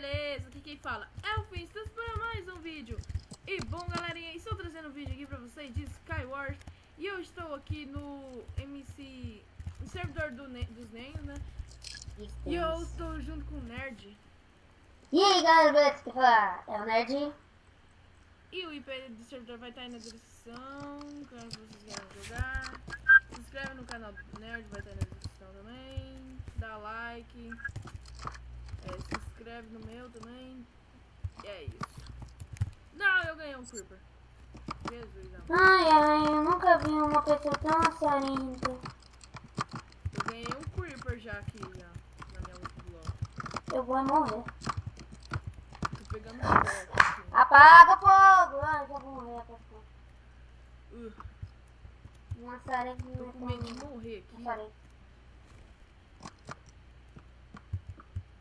beleza? Aqui quem fala é o Finstas para mais um vídeo. E bom, galerinha, estou trazendo um vídeo aqui pra vocês de Skywars. E eu estou aqui no MC, no servidor dos Nenhos, né? E eu estou junto com o Nerd. E aí, galera, beleza? Que fala? É o Nerd. E o IP do servidor vai estar aí na descrição, caso vocês queiram jogar. Se inscreve no canal do Nerd, vai estar aí na descrição também. Dá like. Se inscreve no meu também. E é isso. Não, eu ganhei um Creeper. Jesus, amor. Ai, eu nunca vi uma pessoa tão assarenta. Eu ganhei um Creeper já aqui, já. Na minha luta bloco. Eu vou morrer. Tô pegando fogo aqui. Apaga o fogo! Ai, já vou morrer, pessoal. Um assarento. Tô com medo de morrer aqui.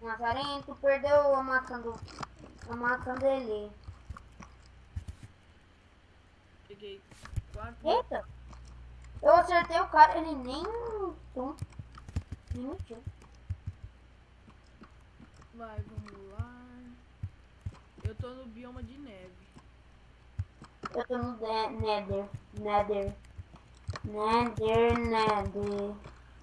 Um assarento perdeu a maçã dele. Peguei 4. Eita! Eu acertei o cara, ele nem mentiu. Vai, vamos lá. Eu tô no bioma de neve. Eu tô no Nether.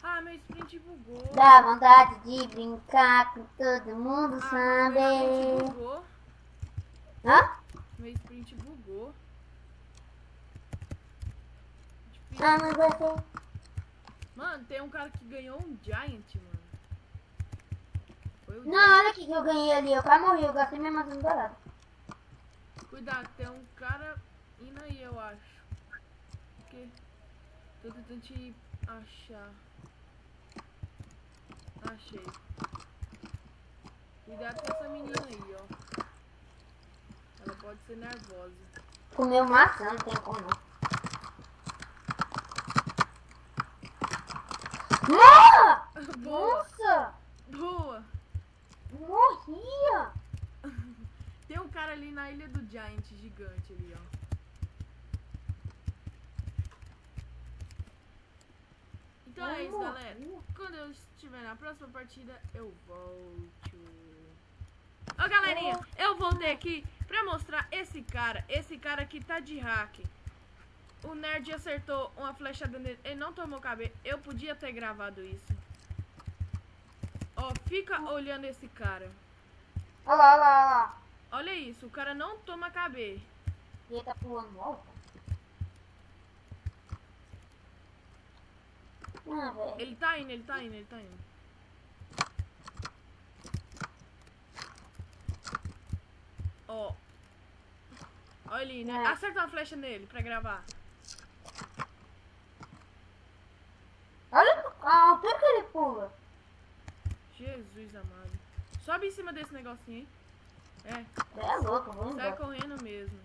Ah, meu sprint bugou. Dá vontade de brincar com todo mundo, Meu sabe? sprint bugou. Hã? Meu sprint bugou. Ah, mas vai ser. Mano, tem um cara que ganhou um Giant, mano. Foi o Não, olha aqui que eu ganhei ali. Eu quase morri, eu gastei minha maçã dourada. Cuidado, tem um cara indo aí, eu acho. Porque tô tentando te achar. Achei. Cuidado com essa menina aí, ó. Ela pode ser nervosa. Comeu maçã, não tem como não. Boa! Nossa! Boa! Morria! Tem um cara ali na ilha do Giant gigante ali, ó. Então é isso, galera. Quando eu estiver na próxima partida, eu volto. Ó, galerinha, eu voltei aqui pra mostrar esse cara que tá de hack. O Nerd acertou uma flechada nele, ele não tomou KB. Eu podia ter gravado isso. Ó, fica olhando esse cara. Olha lá, olha lá, olha lá. Olha isso, o cara não toma KB. E ele tá pulando alto. Ah, velho. Ele tá indo. Ó. Olha ali, né? É. Acerta uma flecha nele pra gravar. Olha a altura que ele pula. Jesus amado. Sobe em cima desse negocinho aí. É louco, eu vou Sai embora. correndo mesmo.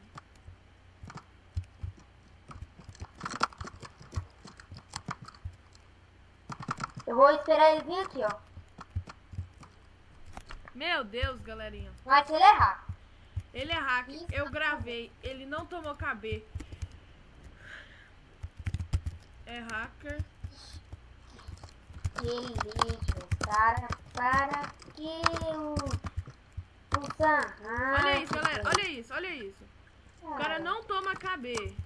Eu vou esperar ele vir aqui, ó. Meu Deus, galerinha. Mas se ele errar. Ele é hack. Eu gravei. Ele não tomou KB. É hacker. Ele lixo, cara, para que o Sam. Olha isso, galera. Olha isso. O cara não toma KB.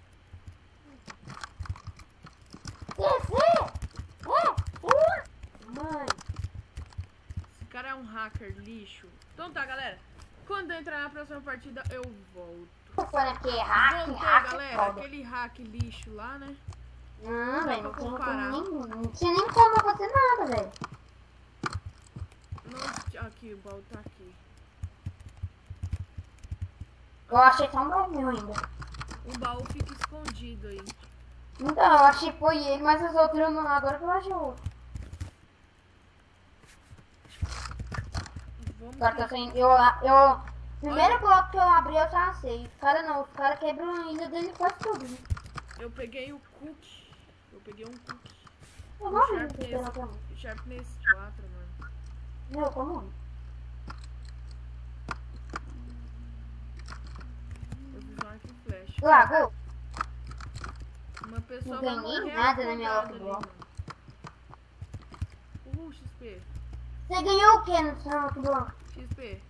Mãe. Esse cara é um hacker lixo. Então tá, galera. Quando eu entrar na próxima partida, eu volto. Falando que é hack, Voltei, hack, galera. foda. Aquele hack lixo lá, né? Não, velho, não pra tinha comparar. como nem. Não tinha nem como fazer nada, velho. Não, aqui, o baú tá aqui. Eu achei tão bonzinho ainda. O baú fica escondido aí. Então, eu achei que foi ele, mas os outros não. Agora que eu achei o outro. Vamos Agora tá saindo. Primeiro bloco que eu abri, eu já sei. Os cara quebram ainda dele quase tudo. Né? Eu peguei o cookie. Eu peguei um cookie. Eu não vi que pegou pra mim. Sharpness 4, mano. Meu, como? Eu fiz um arco e flecha. Lago, Uma pessoa não vai ganhei morrer nada na minha afogada lock ali, block. mano. XP. Você ganhou o que no seu bloco? XP.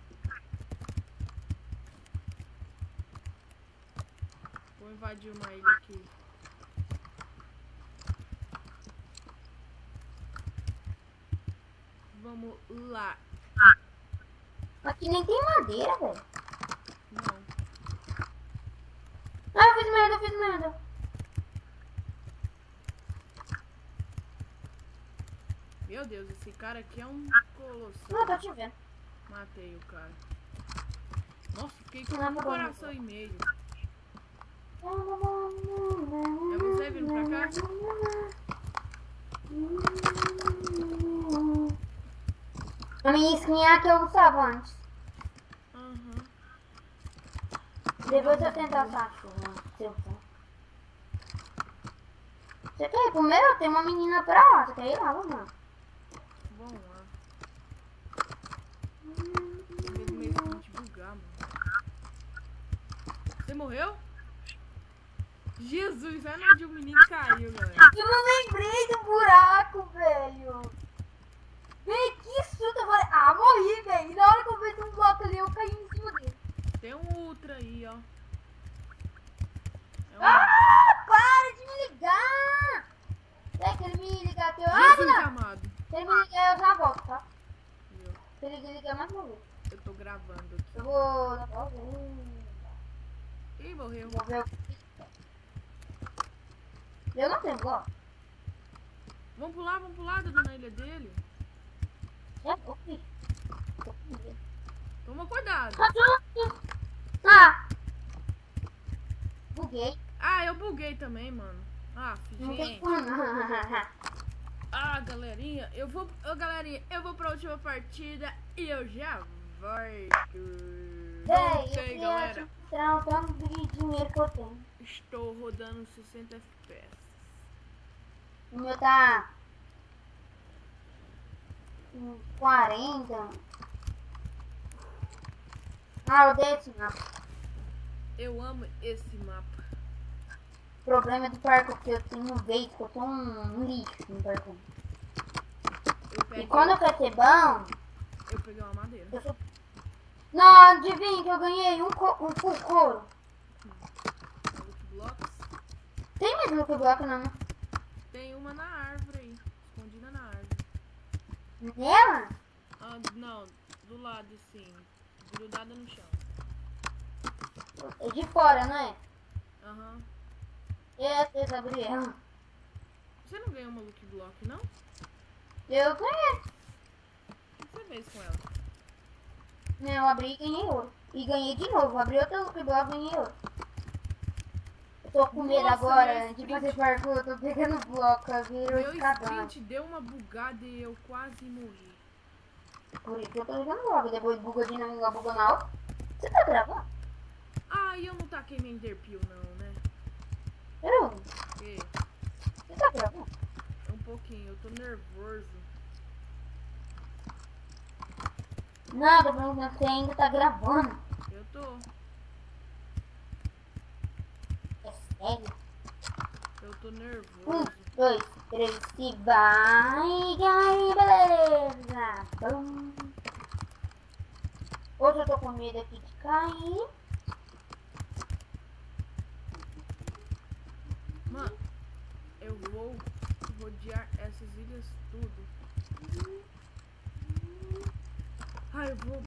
Vou invadir uma ilha aqui. Vamos lá. Aqui nem tem madeira, velho. Não. Ah, eu fiz merda, eu fiz merda. Meu Deus, esse cara aqui é um colossal. Não, tô te vendo. Matei o cara. Nossa, fiquei com Não, um tá bom, coração tá e meio. É você vindo pra cá? A minha skin é a que eu usava antes. Aham. Depois eu tentar achar. Você quer ir pro meu? Tem uma menina pra lá. Você quer ir lá, vamos lá. Vamos lá. Medo mesmo de bugar, mano. Você morreu? Jesus, olha onde o menino caiu, galera. Eu não lembrei do buraco, velho. Vem, que susto. Eu falei, ah, morri, velho. E na hora que eu vejo um bloco ali, eu caí em cima dele. Tem um ultra aí, ó. É um... Ah, para de me ligar. É que ele me ligar aqui. Jesus Ah, amado. se ele me ligar, eu já volto, tá? Viu? Se ele ligar, mais morrer. Eu tô gravando aqui. Eu vou... Ih, morreu. Vou ver o que... Eu não tenho bloco. Vamos pular, dando na ilha dele. É, ok. Tô com medo. Toma cuidado. Ah! Buguei. Ah, eu buguei também, mano. Ah, Não tem gente. como. Ah, galerinha, eu vou pra última partida e eu já volto. Véi, Voltei, eu galera. queria te mostrar o tanto de dinheiro que eu tenho. Estou rodando 60 FPS. O meu tá... 40. Ah, eu odeio esse mapa. Eu amo esse mapa. O problema do parkour é que eu tenho um veículo, eu sou um lixo no parkour. E quando eu quero ser bom, Eu peguei uma madeira. eu sou... Não, adivinha que eu ganhei um full couro. Blocos. Tem mais Luke Block não? Tem uma na árvore aí. Escondida na árvore. Nela? Ah, não, do lado sim. Grudada no chão. É de fora, não é? Aham. Essa, Gabriela. Você não ganhou uma Lucky Block, não? Eu ganhei. O que você fez com ela? Não, eu abri e ganhei ouro. E ganhei de novo. Abri outro Luke Block e ganhei ouro. Eu tô com medo Nossa, agora meu de sprint. fazer parkour. Eu tô pegando bloco. Eu viro Meu escadão. sprint deu uma bugada e eu quase morri. Por isso que eu tô jogando bloco. Depois buga de novo, igual buga na outra. Você tá gravando? Ah, e eu não taquei minha Enderpeel não, né? Eu? Porque Você tá gravando? um pouquinho, eu tô nervoso. Não, tô perguntando se você ainda tá gravando. Eu tô. É sério? Eu tô 1, nervoso. 2, 3 e vai, galera, beleza? Bum. Hoje eu tô com medo aqui de cair. Mano, eu vou rodear essas ilhas tudo. Ah, eu vou